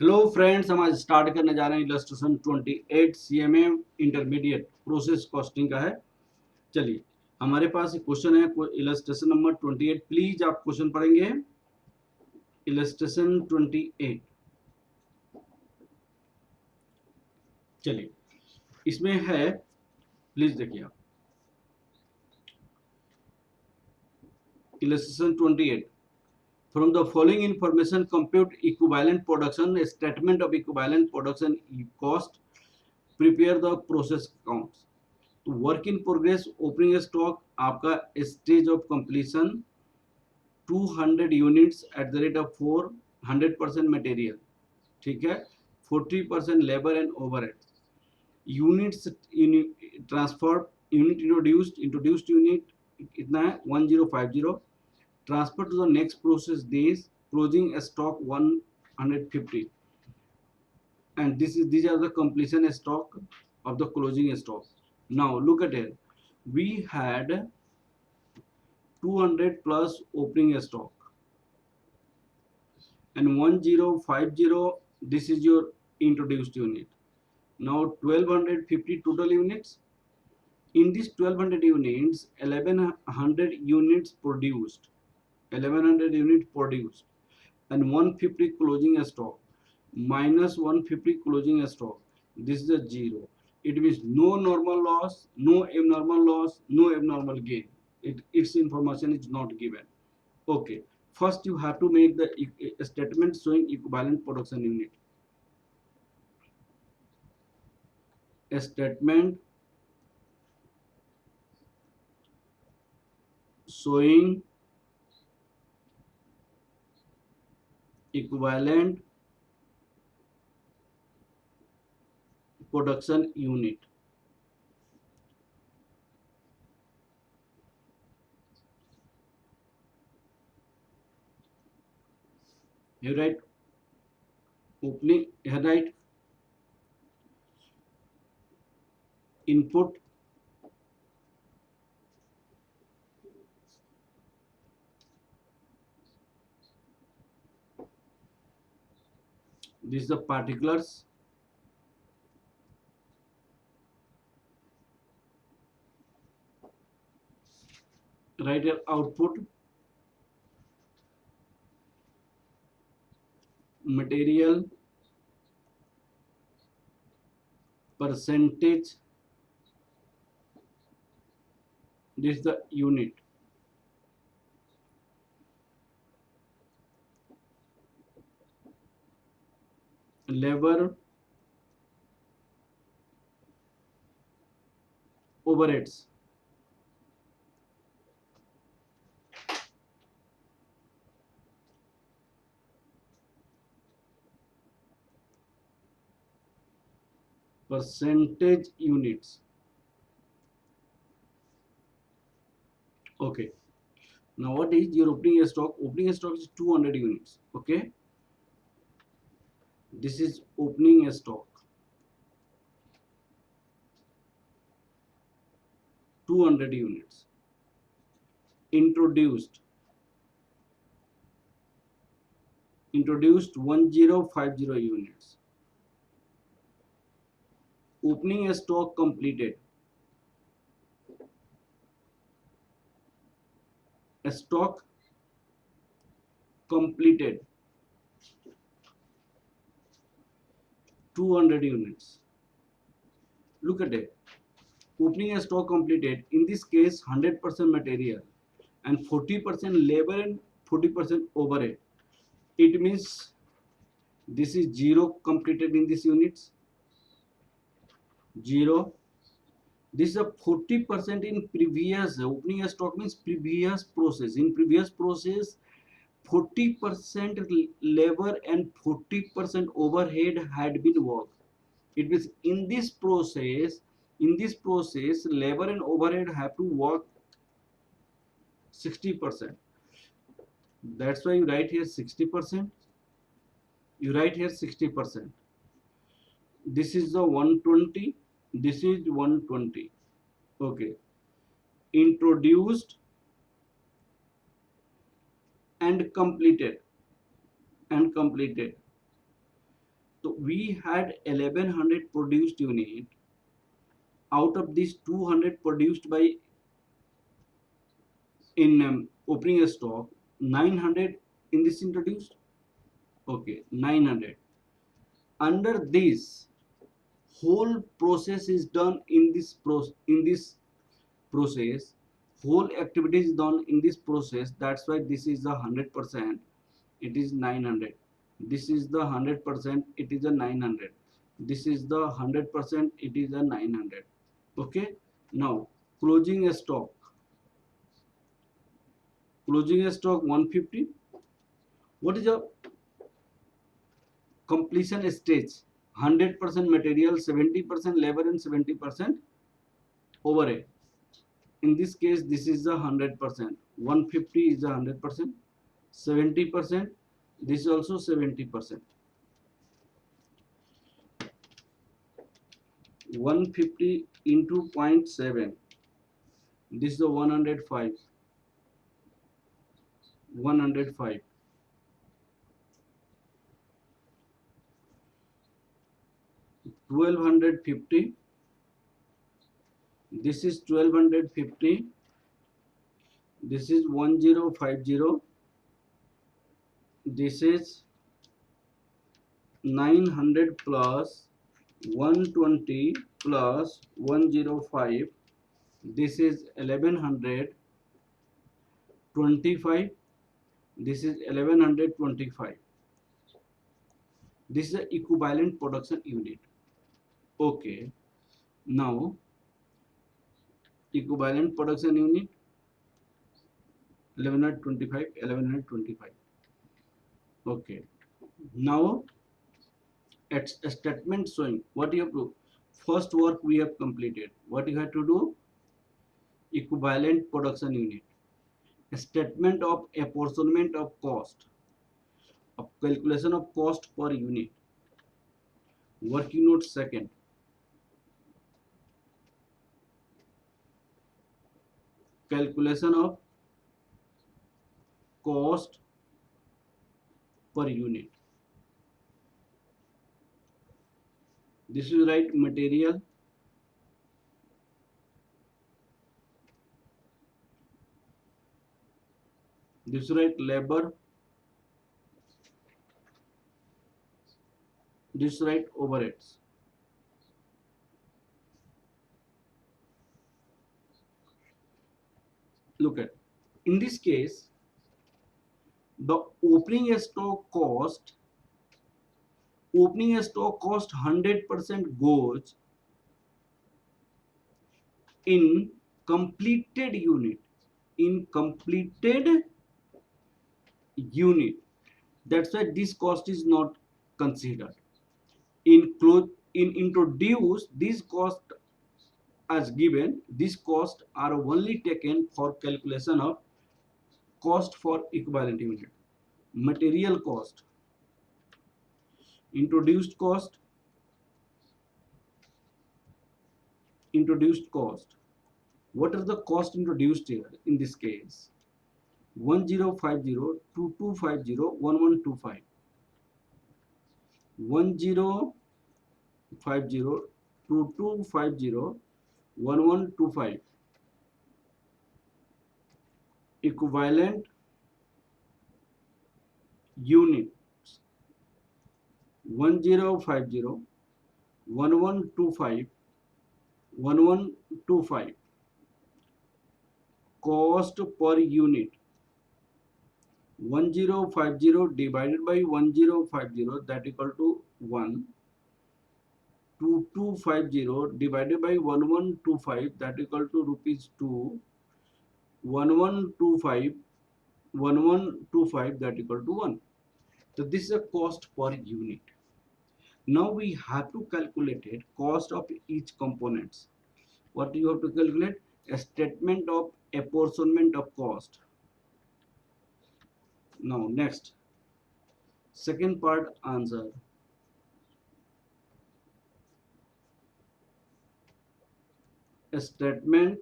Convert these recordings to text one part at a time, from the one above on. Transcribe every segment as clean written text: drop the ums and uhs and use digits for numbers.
Hello friends, हम आज start करने जा रहे हैं illustration 28 CMA intermediate process costing का है। चलिए, हमारे पास एक क्वेश्चन है इलस्ट्रेशन नंबर 28। प्लीज आप क्वेश्चन पढ़ेंगे। इलस्ट्रेशन 28। चलिए, इसमें है, प्लीज देखिए आप। Illustration 28। From the following information, compute equivalent production statement of equivalent production cost. Prepare the process accounts. तो work in progress opening stock आपका stage of completion 200 units at the rate of 400% material, ठीक है, 40% labour and overhead. Units transfer, unit introduced unit कितना है 1050। Transfer to the next process days, closing stock 150। and these are the completion stock of the closing stock. Now look at it, we had 200 plus opening stock and 1050, this is your introduced unit. Now 1250 total units. In this 1200 units, 1100 units produced, 1100 units produced, and 150 closing stock minus 150 closing stock. This is a zero. It means no normal loss, no abnormal loss, no abnormal gain. Its information is not given. Okay. First, you have to make the statement showing equivalent production unit. A statement showing equivalent production unit. You write opening, you write input this is the particulars, write your output, material percentage, this is the unit, labor overheads, percentage units. Okay, now what is your opening stock? Opening stock is 200 units. Okay, this is opening stock 200 units. Introduced 1050 units. Opening stock completed, stock completed 200 units. Look at it, opening stock completed, in this case 100% material and 40% labor and 40% overhead. It means this is zero completed in this units, zero. This is a 40% in previous. Opening stock means previous process. In previous process 40% labor and 40% overhead had been worked. It means in this process, labor and overhead have to work 60%. That's why you write here 60%. You write here 60%. This is the 120. This is 120. Okay. Introduced and completed. So we had 1100 produced unit. Out of these 200 produced by in opening a stock, 900 in this introduced. Okay, 900. Under this, whole process is done in this process. Whole activity is done in this process. That's why this is the 100%. It is 900. This is the 100%. It is a 900. This is the 100%. It is a 900. Okay. Now closing a stock. Closing a stock 150. What is the completion stage? 100% material, 70% labor, and 70% overhead. In this case, this is the 100%. 150 is the 100%. 70%. This is also 70%. 150 into 0.7. This is the 105. 105. 1250. This is 1250. This is 1050. This is 900 plus 120 plus 105. This is 1125. This is 1125. This is the equivalent production unit. Okay. Now equivalent production unit 1125, 1125. Okay. Now it's a statement showing what you have to. First work we have completed. What you have to do? Equivalent production unit. A statement of apportionment of cost. A calculation of cost per unit. Working note second. Calculation of cost per unit. This is right material. This is right labor. This is right overheads. Look at, in this case, the opening stock cost 100% goes in completed unit. In completed unit. That's why this cost is not considered. In introduce, this cost as given, these costs are only taken for calculation of cost for equivalent unit. Material cost, introduced cost, introduced cost. What are the cost introduced here in this case? 1050, 2250, 1125. 1050, 2250, 1125. Equivalent units 1050, 1125, 1125. Cost per unit 1050 divided by 1050, that equal to 1. 2250 divided by 1125, that equal to rupees 2. 1125, 1125, that equal to 1. So this is a cost per unit. Now we have to calculate it, cost of each components. What you have to calculate? A statement of apportionment of cost. Now next, second part answer. A statement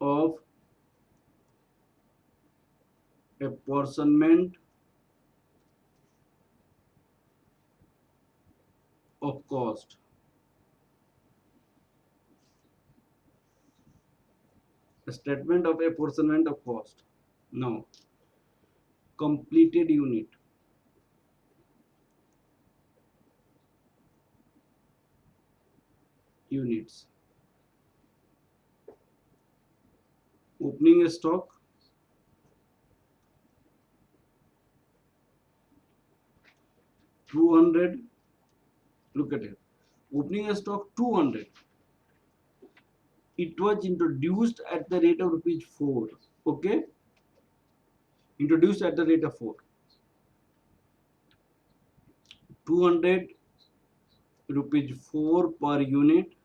of apportionment of cost. A statement of apportionment of cost. Now, completed units. Opening stock, 200. Look at it. Opening stock 200. It was introduced at the rate of rupees 4. Okay, introduced at the rate of 4. 200 rupees 4 per unit,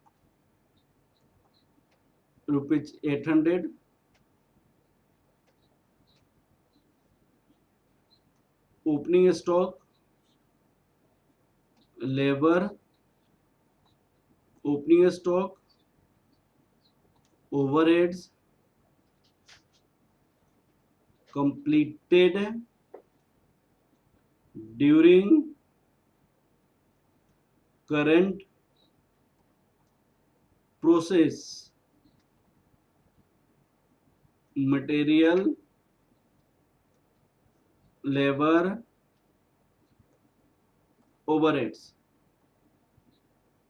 rupees 800. Opening stock, labor, opening stock, overheads, completed during current process, material, labor, overheads.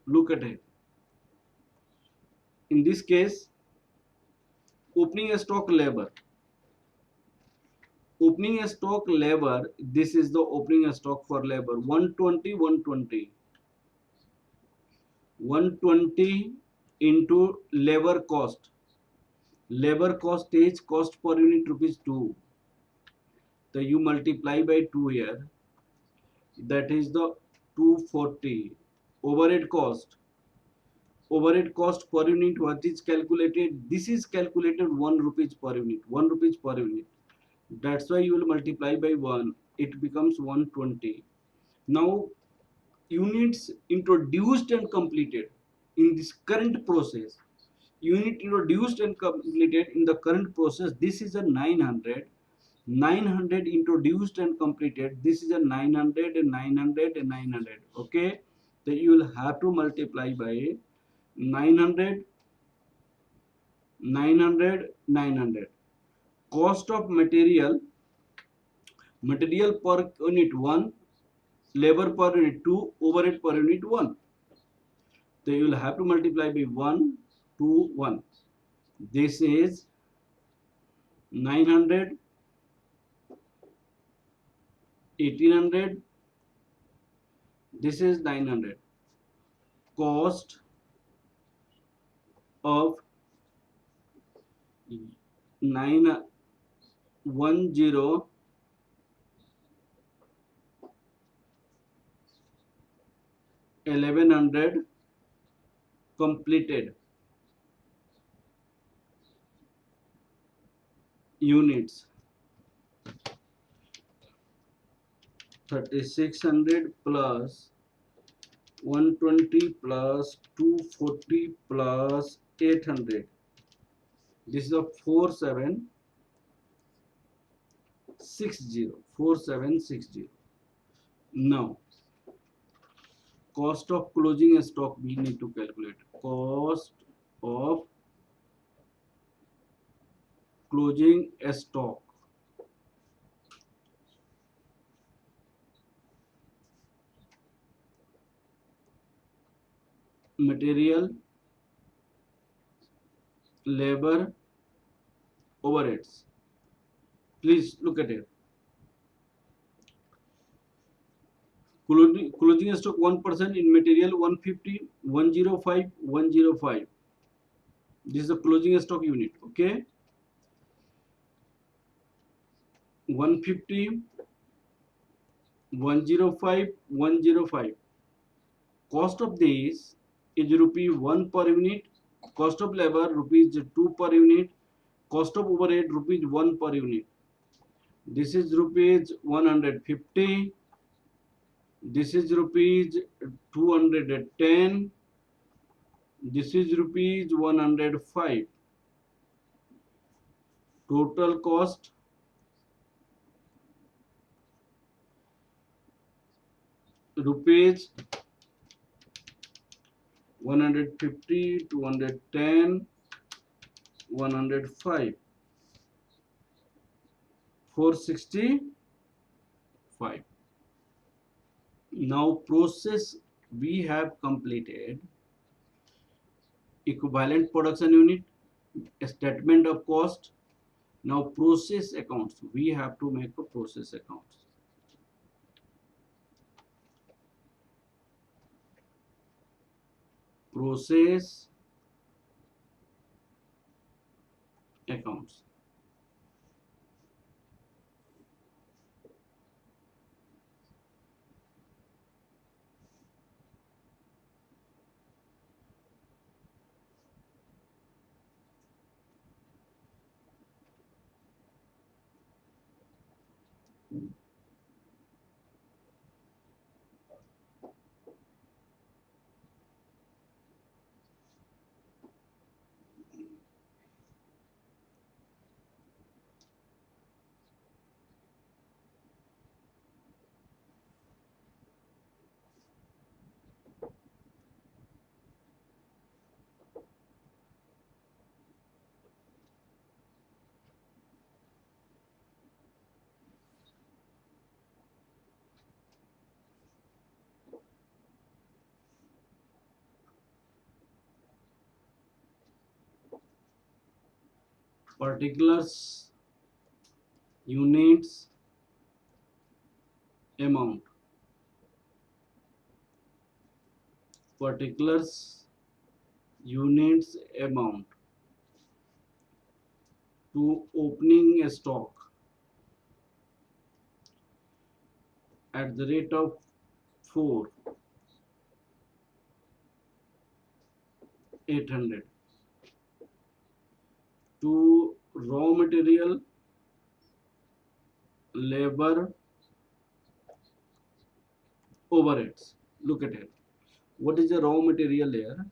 Look at it. In this case, opening stock labor. Opening stock labor, this is the opening stock for labor, 120, 120. 120 into labor cost. Labor cost is cost per unit rupees 2. So you multiply by 2 here. That is the 240. Overhead cost. Overhead cost per unit, what is calculated? This is calculated 1 rupees per unit. 1 rupees per unit. That's why you will multiply by 1. It becomes 120. Now units introduced and completed in this current process. Unit introduced and completed in the current process. This is a 900. 900 introduced and completed. This is a 900 and 900 and 900. Okay, so you will have to multiply by 900, 900, 900. Cost of material, material per unit 1, labor per unit 2, overhead per unit 1. So you will have to multiply by 1 to 1. This is 900, 1800. This is 900. Cost of 910, 1100 completed units. 3600 plus 120 plus 240 plus 800. This is a 4760. 4760. Now cost of closing stock we need to calculate. Cost of closing stock. Material, labor, overheads. Please look at it. Closing stock 1% in material 150, 105, 105. This is the closing stock unit. Okay, 150, 105, 105. Cost of this is rupee 1 per unit. Cost of labor rupees 2 per unit. Cost of overhead rupees 1 per unit. This is rupees 150. This is rupees 210. This is rupees 105. Total cost rupees 150, 210, 105, 465. Now process we have completed: equivalent production unit, statement of cost. Now process accounts. We have to make a process accounts. Process accounts. Particulars, units, amount. Particulars, units, amount. To opening a stock at the rate of 4, 800. To raw material, labor, overheads. Look at it. What is the raw material here?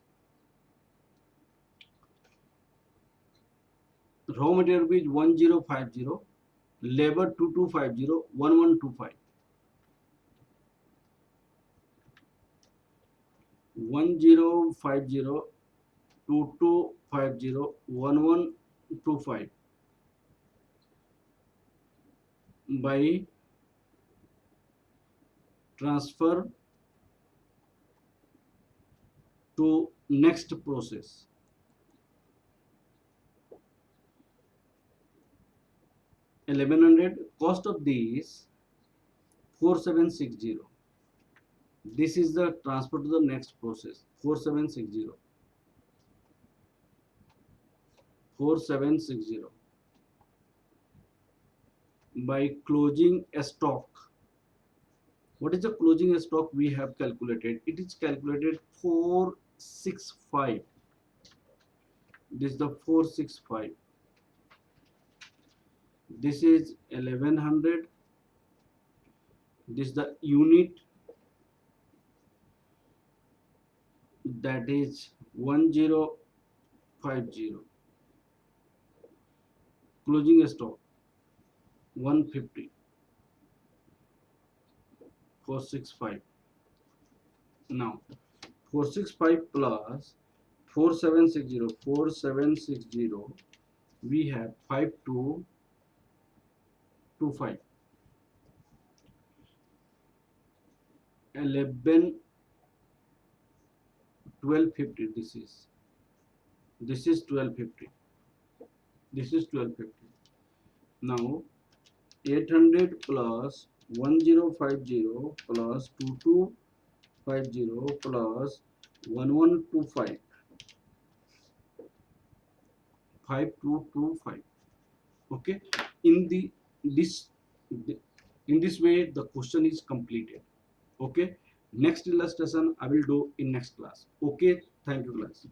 Raw material is 1050, labor 2250, 1125. 1050, 2250, 1125 by transfer to next process. 1100. Cost of these 4760. This is the transfer to the next process. 4760. 4760 by closing a stock. What is the closing stock we have calculated? It is calculated 465. This is the 465. This is 1100. This is the unit, that is 1050. Closing stock 150. 465. Now 465 plus 4760. 4760. We have 5225. 11 1250. This is 1250. This is 1250. Now 800 plus 1050 plus 2250 plus 1125. 5225. Okay, in this in this way the question is completed. Okay, next illustration I will do in next class. Okay, thank you class.